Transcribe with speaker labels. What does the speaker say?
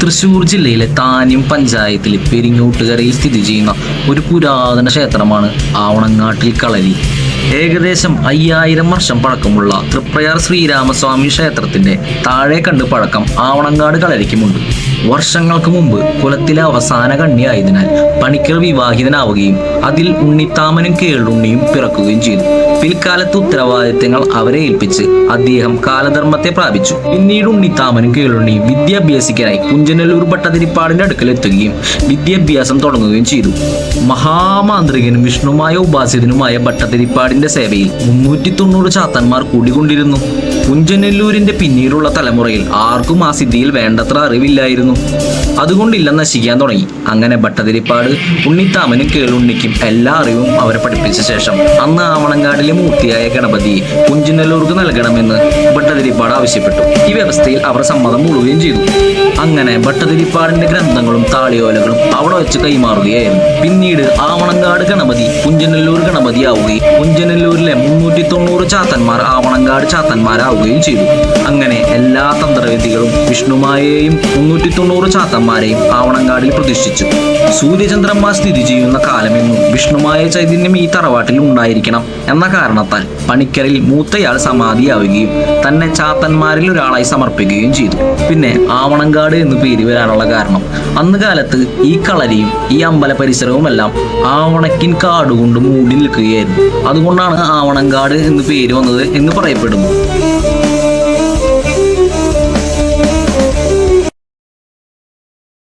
Speaker 1: തൃശ്ശൂർ ജില്ലയിലെ താന്യം പഞ്ചായത്തിലെ പെരിങ്ങോട്ടുകരയിൽ സ്ഥിതി ചെയ്യുന്ന ഒരു പുരാതന ക്ഷേത്രമാണ് ആവണങ്ങാട്ടിൽ കളരി. ഏകദേശം 5000 വർഷം പഴക്കമുള്ള തൃപ്രയാർ ശ്രീരാമസ്വാമി ക്ഷേത്രത്തിന്റെ താഴെ കണ്ട് പഴക്കം ആവണങ്ങാട് കളരിക്കുമുണ്ട്. വർഷങ്ങൾക്ക് മുമ്പ് കുലത്തിലെ അവസാന കന്യയായതിനാൽ പണിക്കർ വിവാഹിതനാവുകയും അതിൽ ഉണ്ണിത്താമനും കേളുണ്ണിയും പിറക്കുകയും ചെയ്തു. പിൽക്കാലത്ത് ഉത്തരവാദിത്തങ്ങൾ അവരെ ഏൽപ്പിച്ച് അദ്ദേഹം കാലധർമ്മത്തെ പ്രാപിച്ചു. പിന്നീട് ഉണ്ണിത്താമനും കേളുണ്ണിയും വിദ്യാഭ്യാസിക്കാനായി കുഞ്ചനല്ലൂർ ഭട്ടതിരിപ്പാടിന്റെ അടുക്കലെത്തുകയും വിദ്യാഭ്യാസം തുടങ്ങുകയും ചെയ്തു. മഹാമാന്ത്രികനും വിഷ്ണുമായ ഉപാസ്യനുമായ ഭട്ടതിരിപ്പാടിന്റെ സേവയിൽ 390 ചാത്തന്മാർ കൂടിക്കൊണ്ടിരുന്നു. കുഞ്ചനല്ലൂരിന്റെ പിന്നീടുള്ള തലമുറയിൽ ആർക്കും ആ സിദ്ധിയിൽ വേണ്ടത്ര അറിവില്ലായിരുന്നു. അതുകൊണ്ടില്ല നശിക്കാൻ തുടങ്ങി. അങ്ങനെ ഭട്ടതിരിപ്പാട് ഉണ്ണിത്താമനും കേളുണ്ണിക്കും എല്ലാ അറിവും അവരെ പഠിപ്പിച്ച ശേഷം അന്ന് ആവണങ്ങാടിലെ മൂർത്തിയായ ഗണപതിയെ കുഞ്ചനല്ലൂർക്ക് നൽകണമെന്ന് ഭട്ടതിരിപ്പാട് ആവശ്യപ്പെട്ടു. ഈ വ്യവസ്ഥയിൽ അവർ സമ്മതം മൂളുകയും ചെയ്തു. അങ്ങനെ ഭട്ടതിരിപ്പാടിന്റെ ഗ്രന്ഥങ്ങളും താളിയോലകളും അവിടെ വെച്ച് കൈമാറുകയായിരുന്നു. പിന്നീട് ആവണങ്ങാട് ഗണപതി കുഞ്ചനല്ലൂർ ഗണപതി ആവുകയും കുഞ്ചനല്ലൂരിലെ 390 ചാത്തന്മാർ ആവണങ്ങാട് ചാത്തന്മാരാവുകയും ചെയ്തു. അങ്ങനെ എല്ലാ തന്ത്രവിധികളും വിഷ്ണുമായെയും 390 ചാത്തന്മാരെയും ആവണങ്ങാടിൽ പ്രതിഷ്ഠിച്ചു. സൂര്യചന്ദ്രന്മാർ സ്ഥിതി ചെയ്യുന്ന കാലമെന്നും വിഷ്ണുമായ ചൈതന്യം ഈ തറവാട്ടിൽ ഉണ്ടായിരിക്കണം എന്ന കാരണത്താൽ പണിക്കരിൽ മൂത്തയാൾ സമാധിയാവുകയും തന്നെ ചാത്തന്മാരിൽ ഒരാളായി സമർപ്പിക്കുകയും ചെയ്തു. പിന്നെ ആവണങ്ങാട് എന്ന് പേര് വരാനുള്ള കാരണം അന്ന് കാലത്ത് ഈ കളരിയും ഈ അമ്പല പരിസരവുമെല്ലാം ആവണക്കിൻ കാടുകൊണ്ട് മൂടി നിൽക്കുകയായിരുന്നു. അതുകൊണ്ടാണ് ആവണങ്ങാട് എന്ന് പേര് വന്നത് എന്ന് പറയപ്പെടുന്നു.